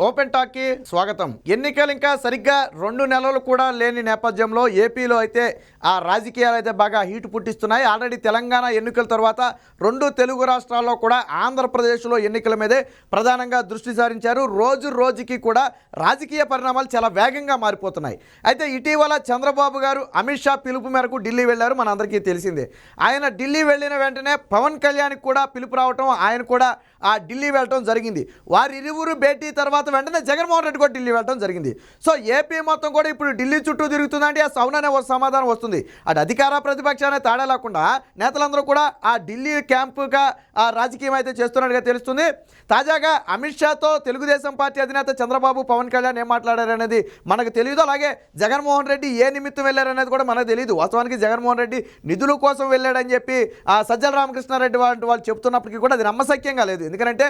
Open talk కి స్వాగతం. ఎన్నికలు ఇంకా సరిగ్గా 2 నెలలు కూడా లేని నేపథ్యంలో ఏపీలో అయితే ఆ రాజకీయాలు అయితే బాగా హీట్ పుట్టిస్తున్నాయి. ఆల్రెడీ తెలంగాణ ఎన్నికల తర్వాత 2 తెలుగు రాష్ట్రాల్లో కూడా ఆంధ్రప్రదేశ్లో ఎన్నికల మీదే ప్రధానంగా దృష్టి సారించారు. రోజు రోజుకి కూడా రాజకీయ పరిణామాలు చాలా వేగంగా మారిపోతున్నాయి. అయితే ఇటీవల చంద్రబాబు గారు అమిత్ షా పిలుపు మేరకు ఢిల్లీ వెళ్లారు. మనందరికీ తెలిసిందే. ఆయన ఢిల్లీ వెళ్ళిన వెంటనే పవన్ కళ్యాణ్కి కూడా పిలుపు రావటం, ఆయన కూడా ఆ ఢిల్లీ వెళ్ళటం జరిగింది. వారిరువురు భేటీ తర్వాత వెంటనే జగన్మోహన్ రెడ్డి కూడా ఢిల్లీ వెళ్ళటం జరిగింది. సో ఏపీ మొత్తం కూడా ఇప్పుడు ఢిల్లీ చుట్టూ తిరుగుతుందంటే ఆ సౌననే సమాధానం వస్తుంది. అటు అధికార ప్రతిపక్షాన్ని తేడా లేకుండా నేతలందరూ కూడా ఆ ఢిల్లీ క్యాంపుగా ఆ రాజకీయం అయితే చేస్తున్నట్టుగా తెలుస్తుంది. తాజాగా అమిత్ షాతో తెలుగుదేశం పార్టీ అధినేత చంద్రబాబు, పవన్ కళ్యాణ్ ఏం మాట్లాడారనేది మనకు తెలియదు. అలాగే జగన్మోహన్ రెడ్డి ఏ నిమిత్తం వెళ్ళారనేది కూడా మనకు తెలియదు. వాస్తవానికి జగన్మోహన్ రెడ్డి నిధుల కోసం వెళ్ళాడని చెప్పి ఆ సజ్జల రామకృష్ణారెడ్డి వాళ్ళు చెప్తున్నప్పటికీ కూడా అది నమ్మశక్యంగా లేదు. ఎందుకంటే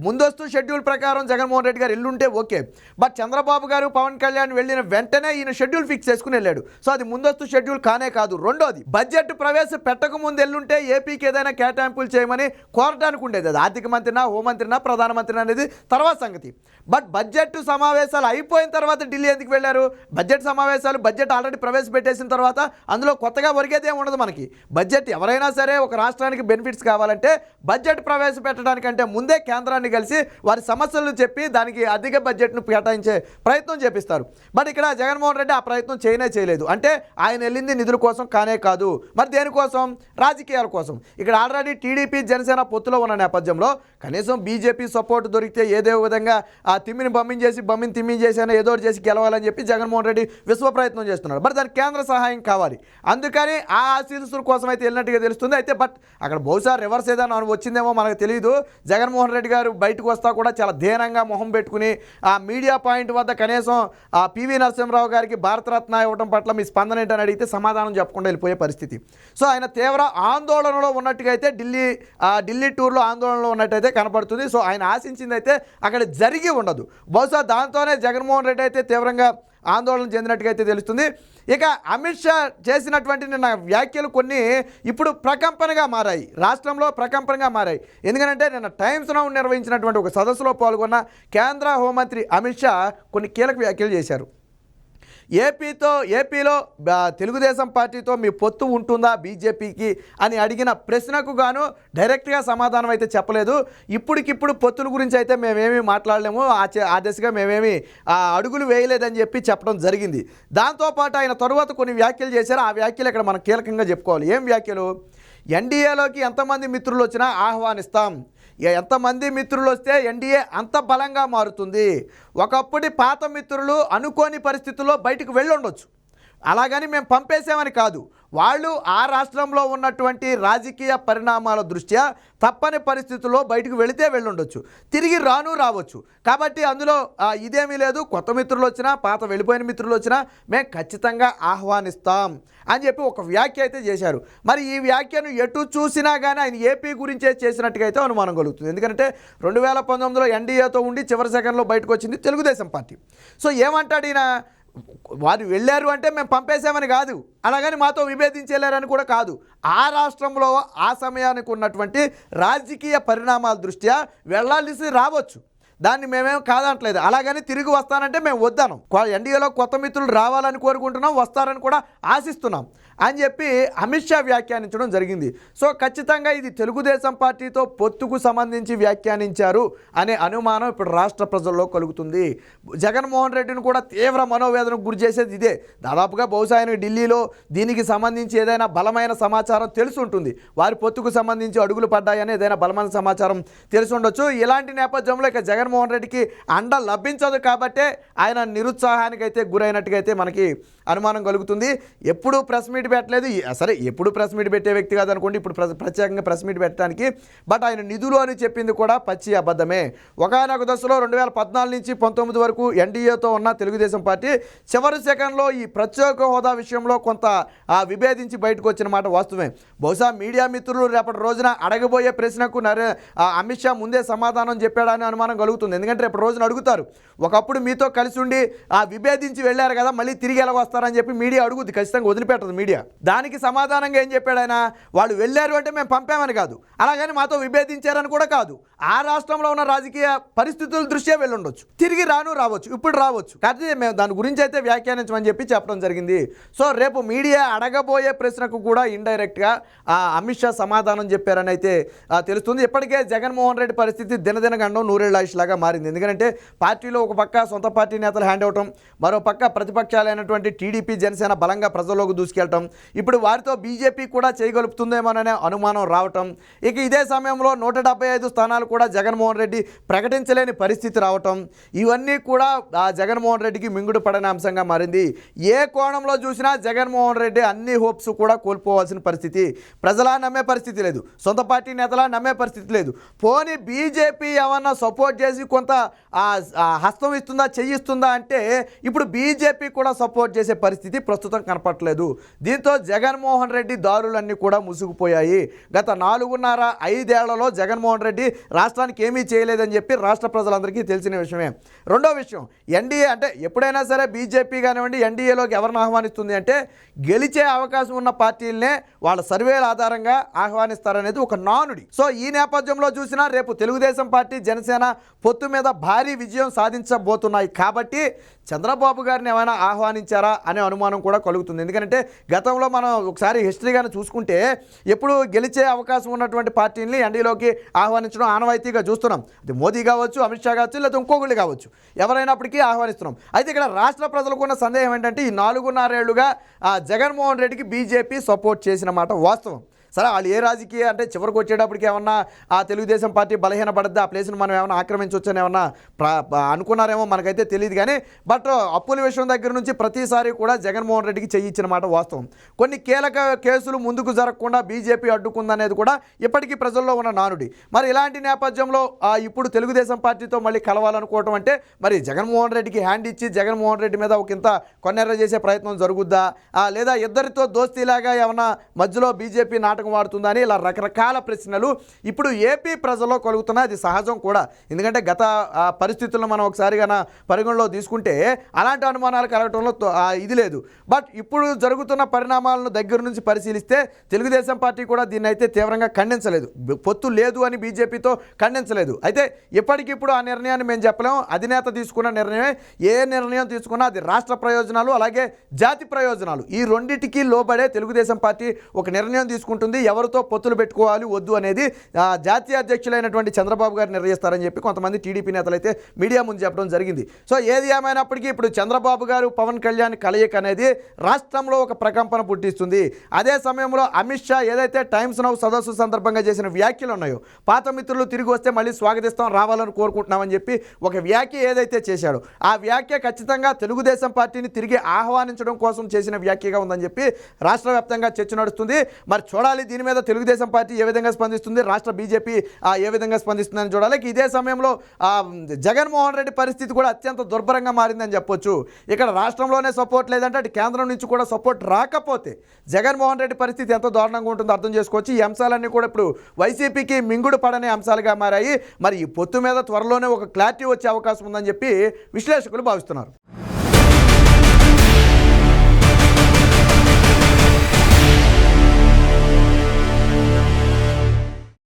ముందస్తు షెడ్యూల్ ప్రకారం జగన్మోహన్ రెడ్డి గారు ఎల్లుంటే ఓకే, బట్ చంద్రబాబు గారు, పవన్ కళ్యాణ్ వెళ్ళిన వెంటనే ఈయన షెడ్యూల్ ఫిక్స్ చేసుకుని వెళ్ళాడు. సో అది ముందస్తు షెడ్యూల్ కానే కాదు. రెండోది, బడ్జెట్ ప్రవేశపెట్టక ముందు ఎల్లుంటే ఏపీకి ఏదైనా కేటాయింపులు చేయమని కోరడానికి ఉండేది. అది ఆర్థిక మంత్రినా, హోంమంత్రినా, ప్రధానమంత్రినా అనేది తర్వాత సంగతి. బట్ బడ్జెట్ సమావేశాలు అయిపోయిన తర్వాత ఢిల్లీ ఎందుకు వెళ్ళారు? బడ్జెట్ సమావేశాలు, బడ్జెట్ ఆల్రెడీ ప్రవేశపెట్టేసిన తర్వాత అందులో కొత్తగా ఒరిగేదే ఉండదు మనకి. బడ్జెట్ ఎవరైనా సరే ఒక రాష్ట్రానికి బెనిఫిట్స్ కావాలంటే బడ్జెట్ ప్రవేశపెట్టడానికంటే ముందే కేంద్రాన్ని కలిసి వారి సమస్యలను చెప్పి దానికి అధిక బడ్జెట్ను కేటాయించే ప్రయత్నం చేపిస్తారు. బట్ ఇక్కడ జగన్మోహన్ రెడ్డి ఆ ప్రయత్నం చేయలేదు. అంటే ఆయన వెళ్ళింది నిధుల కోసం కానే కాదు, మరి దేనికోసం? రాజకీయాల కోసం. ఇక్కడ ఆల్రెడీ టీడీపీ, జనసేన పొత్తులో ఉన్న నేపథ్యంలో కనీసం బీజేపీ సపోర్ట్ దొరికితే ఏదో విధంగా ఆ తిమ్మిని తిమ్మించేసి ఏదో చేసి గెలవాలని చెప్పి జగన్మోహన్ రెడ్డి విశ్వ ప్రయత్నం చేస్తున్నాడు. బట్ దానికి కేంద్ర సహాయం కావాలి. అందుకని ఆ ఆశీస్సుల కోసం అయితే వెళ్ళినట్టుగా తెలుస్తుంది. అయితే బట్ అక్కడ బహుశా రివర్స్ ఏదైనా వచ్చిందేమో మనకు తెలియదు. జగన్మోహన్ రెడ్డి గారు బయటకు వస్తా కూడా చాలా ధీనంగా మొహం పెట్టుకుని ఆ మీడియా పాయింట్ వద్ద కనీసం ఆ పివి నరసింహరావు గారికి భారతరత్న ఇవ్వడం పట్ల మీ స్పందన ఏంటని అడిగితే సమాధానం చెప్పకుండా వెళ్ళిపోయే పరిస్థితి. సో ఆయన తీవ్ర ఆందోళనలో ఉన్నట్టుగా అయితే ఢిల్లీ టూర్లో ఆందోళనలో ఉన్నట్టయితే కనపడుతుంది. సో ఆయన ఆశించింది అయితే అక్కడ జరిగి ఉండదు. బహుశా దాంతోనే జగన్మోహన్ రెడ్డి అయితే తీవ్రంగా ఆందోళన చెందినట్టుగా అయితే తెలుస్తుంది. ఇక అమిత్ షా చేసినటువంటి నిన్న వ్యాఖ్యలు కొన్ని ఇప్పుడు ప్రకంపనగా మారాయి, రాష్ట్రంలో ప్రకంపనగా మారాయి. ఎందుకంటే నిన్న టైమ్స్ నౌ నిర్వహించినటువంటి ఒక సదస్సులో పాల్గొన్న కేంద్ర హోంమంత్రి అమిత్ షా కొన్ని కీలక వ్యాఖ్యలు చేశారు. ఏపీలో తెలుగుదేశం పార్టీతో మీ పొత్తు ఉంటుందా బీజేపీకి అని అడిగిన ప్రశ్నకు గాను డైరెక్ట్గా సమాధానం అయితే చెప్పలేదు. ఇప్పటికిప్పుడు పొత్తుల గురించి అయితే మేమేమీ మాట్లాడలేము, ఆ దిశగా మేమేమి అడుగులు వేయలేదని చెప్పి చెప్పడం జరిగింది. దాంతోపాటు ఆయన తరువాత కొన్ని వ్యాఖ్యలు చేశారు. ఆ వ్యాఖ్యలు ఇక్కడ మనం కీలకంగా చెప్పుకోవాలి. ఏం వ్యాఖ్యలు? ఎన్డీఏలోకి ఎంతమంది మిత్రులు వచ్చినా ఆహ్వానిస్తాం, ఎంతమంది మిత్రులు వస్తే ఎన్డీఏ అంత బలంగా మారుతుంది. ఒకప్పటి పాత మిత్రులు అనుకోని పరిస్థితుల్లో బయటకు వెళ్ళుండొచ్చు, అలాగని మేము పంపేసామని కాదు. వాళ్ళు ఆ రాష్ట్రంలో ఉన్నటువంటి రాజకీయ పరిణామాల దృష్ట్యా తప్పని పరిస్థితుల్లో బయటకు వెళితే వెళ్ళుండొచ్చు, తిరిగి రావచ్చు. కాబట్టి అందులో ఇదేమీ లేదు. కొత్త మిత్రులు వచ్చినా, పాత వెళ్ళిపోయిన మిత్రులు వచ్చినా మేము ఖచ్చితంగా ఆహ్వానిస్తాం అని చెప్పి ఒక వ్యాఖ్య అయితే చేశారు. మరి ఈ వ్యాఖ్యను ఎటు చూసినా కానీ ఆయన ఏపీ గురించే చేసినట్టుగా అయితే అనుమానం కలుగుతుంది. ఎందుకంటే 2019లో ఎన్డీఏతో ఉండి చివరి సెకండ్లో బయటకు వచ్చింది తెలుగుదేశం పార్టీ. సో ఏమంటాడు ఈయన? వారు వెళ్ళారు అంటే మేము పంపేశామని కాదు, అలాగని మాతో విభేదించేలేరని కూడా కాదు. ఆ రాష్ట్రంలో ఆ సమయానికి ఉన్నటువంటి రాజకీయ పరిణామాల దృష్ట్యా వెళ్ళాల్సి రావచ్చు, దాన్ని మేమేం కాదంటలేదు. అలాగని తిరిగి వస్తానంటే మేము వద్దాను. ఎన్డీఏలో కొత్త మిత్రులు రావాలని కోరుకుంటున్నాం, వస్తారని కూడా ఆశిస్తున్నాం అని చెప్పి అమిత్ షా వ్యాఖ్యానించడం జరిగింది. సో ఖచ్చితంగా ఇది తెలుగుదేశం పార్టీతో పొత్తుకు సంబంధించి వ్యాఖ్యానించారు అనే అనుమానం ఇప్పుడు రాష్ట్ర ప్రజల్లో కలుగుతుంది. జగన్మోహన్ రెడ్డిని కూడా తీవ్ర మనోవేదనకు గురి చేసేది ఇదే. దాదాపుగా బహుశా ఆయన ఢిల్లీలో దీనికి సంబంధించి ఏదైనా బలమైన సమాచారం తెలిసి ఉంటుంది, వారి పొత్తుకు సంబంధించి అడుగులు పడ్డాయని ఏదైనా బలమైన సమాచారం తెలిసి ఉండొచ్చు. ఇలాంటి నేపథ్యంలో ఇక జగన్మోహన్ రెడ్డికి అండ లభించదు కాబట్టే ఆయన నిరుత్సాహానికి అయితే గురైనట్టుగా అయితే మనకి అనుమానం కలుగుతుంది. ఎప్పుడు ప్రెస్ మీట్ పెట్టలేదు, సరే ఎప్పుడు ప్రెస్ మీట్ పెట్టే వ్యక్తి కాదనుకోండి, ఇప్పుడు ప్రత్యేకంగా ప్రెస్ మీట్ పెట్టడానికి. బట్ ఆయన నిధులు అని చెప్పింది కూడా పచ్చి అబద్ధమే. ఒకనొక దశలో 2014 నుంచి 19 వరకు ఎన్డీఏతో ఉన్న తెలుగుదేశం పార్టీ చివరి సెకండ్లో ఈ ప్రత్యేక హోదా విషయంలో కొంత విభేదించి బయటకు వచ్చిన మాట వాస్తవమే. బహుశా మీడియా మిత్రులు రేపటి రోజున అడగబోయే ప్రశ్నకు అమిత్ షా ముందే సమాధానం చెప్పాడని అనుమానం కలుగుతుంది. జరుగుతుంది. ఎందుకంటే రేపు రోజున అడుగుతారు, ఒకప్పుడు మీతో కలిసి ఉండి విభేదించి వెళ్ళారు కదా, మళ్ళీ తిరిగి ఎలా వస్తారని చెప్పి మీడియా అడుగుద్ది, ఖచ్చితంగా వదిలిపెట్టదు మీడియా. దానికి సమాధానంగా ఏం చెప్పాడు ఆయన, వాళ్ళు వెళ్ళారు అంటే మేము పంపామని కాదు, అలాగని మాతో విభేదించారని కూడా కాదు, ఆ రాష్ట్రంలో ఉన్న రాజకీయ పరిస్థితుల దృష్ట్యా వెళ్ళుండొచ్చు, తిరిగి రావచ్చు, ఇప్పుడు రావచ్చు, కాబట్టి మేము దాని గురించి అయితే వ్యాఖ్యానించమని చెప్పి చెప్పడం జరిగింది. సో రేపు మీడియా అడగబోయే ప్రశ్నకు కూడా ఇండైరెక్ట్గా అమిత్ షా సమాధానం చెప్పారని అయితే తెలుస్తుంది. ఇప్పటికే జగన్మోహన్ రెడ్డి పరిస్థితి దినదిన గండం నూరేళ్ల ఆయుష్ లాగా మారింది. ఎందుకంటే పార్టీలో ఒక పక్క సొంత పార్టీ నేతలు హ్యాండ్ అవటం, మరో పక్క ప్రతిపక్షాలైనటువంటి టీడీపీ జనసేన బలంగా ప్రజల్లోకి దూసుకెళ్ళటం, ఇప్పుడు వారితో బీజేపీ కూడా చేయగలుపుతుందేమోననే అనుమానం రావటం, ఇక ఇదే సమయంలో 175 స్థానాలు కూడా జగన్మోహన్ రెడ్డి ప్రకటించలేని పరిస్థితి రావటం, ఇవన్నీ కూడా జగన్మోహన్ రెడ్డికి మింగుడు పడని అంశంగా మారింది. ఏ కోణంలో చూసినా జగన్మోహన్ రెడ్డి అన్ని హోప్స్ కూడా కోల్పోవాల్సిన పరిస్థితి, ప్రజలా నమ్మే పరిస్థితి లేదు, సొంత పార్టీ నేతలా నమ్మే పరిస్థితి లేదు. పోనీ బీజేపీ ఏమన్నా సపోర్ట్ చేసి కొంత హస్తం ఇస్తుందా, చెయ్యిస్తుందా అంటే ఇప్పుడు బీజేపీ కూడా సపోర్ట్ చేసే పరిస్థితి ప్రస్తుతం కనపట్లేదు. దీంతో జగన్మోహన్ రెడ్డి దారులన్నీ కూడా ముసుగుపోయాయి. గత 4.5 ఏళ్లలో జగన్మోహన్ రెడ్డి రాష్ట్రానికి ఏమీ చేయలేదని చెప్పి రాష్ట్ర ప్రజలందరికీ తెలిసిన విషయమే. రెండో విషయం, ఎన్డీఏ అంటే ఎప్పుడైనా సరే బీజేపీ కానివ్వండి ఎన్డీఏలోకి ఎవరిని ఆహ్వానిస్తుంది అంటే గెలిచే అవకాశం ఉన్న పార్టీలనే వాళ్ళ సర్వేల ఆధారంగా ఆహ్వానిస్తారనేది ఒక నానుడి. సో ఈ నేపథ్యంలో చూసినా రేపు తెలుగుదేశం పార్టీ జనసేన పొత్తు మీద భారీ విజయం సాధించబోతున్నాయి కాబట్టి చంద్రబాబు గారిని ఏమైనా ఆహ్వానించారా అనే అనుమానం కూడా కలుగుతుంది. ఎందుకంటే గతంలో మనం ఒకసారి హిస్టరీగానే చూసుకుంటే ఎప్పుడు గెలిచే అవకాశం ఉన్నటువంటి పార్టీని ఎన్డీలోకి ఆహ్వానించడం ఆనవాయితీగా చూస్తున్నాం. అది మోదీ కావచ్చు, అమిత్ షా కావచ్చు, లేదా ఇంకొకళ్ళు కావచ్చు, ఎవరైనప్పటికీ ఆహ్వానిస్తున్నాం. అయితే ఇక్కడ రాష్ట్ర ప్రజలకు ఉన్న సందేహం ఏంటంటే ఈ 4.5 ఏళ్లుగా జగన్మోహన్ రెడ్డికి బీజేపీ సపోర్ట్ చేసిన మాట వాస్తవం. సరే వాళ్ళు ఏ రాజకీయ అంటే చివరికి వచ్చేటప్పటికి ఏమన్నా తెలుగుదేశం పార్టీ బలహీనపడద్దు, ఆ ప్లేస్ని మనం ఏమన్నా ఆక్రమించవచ్చని ఏమన్నా అనుకున్నారేమో మనకైతే తెలియదు. కానీ బట్ అప్పుల విషయం దగ్గర నుంచి ప్రతిసారి కూడా జగన్మోహన్ రెడ్డికి చెయ్యిచ్చిన మాట వాస్తవం. కొన్ని కీలక కేసులు ముందుకు జరగకుండా బీజేపీ అడ్డుకుందనేది కూడా ఇప్పటికీ ప్రజల్లో ఉన్న నానుడి. మరి ఇలాంటి నేపథ్యంలో ఇప్పుడు తెలుగుదేశం పార్టీతో మళ్ళీ కలవాలనుకోవటం అంటే మరి జగన్మోహన్ రెడ్డికి హ్యాండ్ ఇచ్చి జగన్మోహన్ రెడ్డి మీద ఒక ఇంత కొన్నెర్ర చేసే ప్రయత్నం జరుగుద్దా, లేదా ఇద్దరితో దోస్తీలాగా ఏమన్నా మధ్యలో బీజేపీ వాడుతుందని ఇలా రకరకాల ప్రశ్నలు ఇప్పుడు ఏపీ ప్రజల్లో కలుగుతున్నాయి. అది సహజం కూడా, ఎందుకంటే గత పరిస్థితులను మనం ఒకసారి కన్నా పరిగణలో తీసుకుంటే అలాంటి అనుమానాలు కలగటంలో ఇది లేదు. బట్ ఇప్పుడు జరుగుతున్న పరిణామాలను దగ్గర నుంచి పరిశీలిస్తే తెలుగుదేశం పార్టీ కూడా దీన్ని అయితే తీవ్రంగా ఖండించలేదు, పొత్తు లేదు అని బీజేపీతో ఖండించలేదు. అయితే ఇప్పటికిప్పుడు ఆ నిర్ణయాన్ని మేము చెప్పలేము, అధినేత తీసుకున్న నిర్ణయమే. ఏ నిర్ణయం తీసుకున్నా అది రాష్ట్ర ప్రయోజనాలు అలాగే జాతి ప్రయోజనాలు ఈ రెండింటికి లోబడే తెలుగుదేశం పార్టీ ఒక నిర్ణయం తీసుకుంటుంది. ఎవరితో పొత్తులు పెట్టుకోవాలి వద్దు అనేది జాతీయ అధ్యక్షులైనటువంటి చంద్రబాబు గారు నిర్ణయిస్తారని చెప్పి కొంతమంది టీడీపీ నేతలు అయితే మీడియా ముందు చెప్పడం జరిగింది. సో ఏది ఏమైనప్పటికీ ఇప్పుడు చంద్రబాబు గారు పవన్ కళ్యాణ్ కలయిక అనేది రాష్ట్రంలో ఒక ప్రకంపన పుట్టిస్తుంది. అదే సమయంలో అమిత్ షా ఏదైతే టైమ్స్ నౌ సదస్సు సందర్భంగా చేసిన వ్యాఖ్యలు ఉన్నాయో, పాత మిత్రులు తిరిగి వస్తే మళ్ళీ స్వాగతిస్తాం, రావాలని కోరుకుంటున్నామని చెప్పి ఒక వ్యాఖ్య ఏదైతే చేశాడో ఆ వ్యాఖ్య ఖచ్చితంగా తెలుగుదేశం పార్టీని తిరిగి ఆహ్వానించడం కోసం చేసిన వ్యాఖ్యగా ఉందని చెప్పి రాష్ట్ర వ్యాప్తంగా చర్చ నడుస్తుంది. మరి చూడాలి దీని మీద తెలుగుదేశం పార్టీ ఏ విధంగా స్పందిస్తుంది, రాష్ట్ర బీజేపీ ఏ విధంగా స్పందిస్తుందని చూడాలి. ఇదే సమయంలో జగన్మోహన్ రెడ్డి పరిస్థితి కూడా అత్యంత దుర్భరంగా మారిందని చెప్పొచ్చు. ఇక్కడ రాష్ట్రంలోనే సపోర్ట్ లేదంటే అటు కేంద్రం నుంచి కూడా సపోర్ట్ రాకపోతే జగన్మోహన్ రెడ్డి పరిస్థితి ఎంత దారుణంగా ఉంటుందో అర్థం చేసుకోవచ్చు. ఈ అంశాలన్నీ కూడా ఇప్పుడు వైసీపీకి మింగుడు పడని అంశాలుగా మారాయి. మరి ఈ పొత్తు మీద త్వరలోనే ఒక క్లారిటీ వచ్చే అవకాశం ఉందని చెప్పి విశ్లేషకులు భావిస్తున్నారు.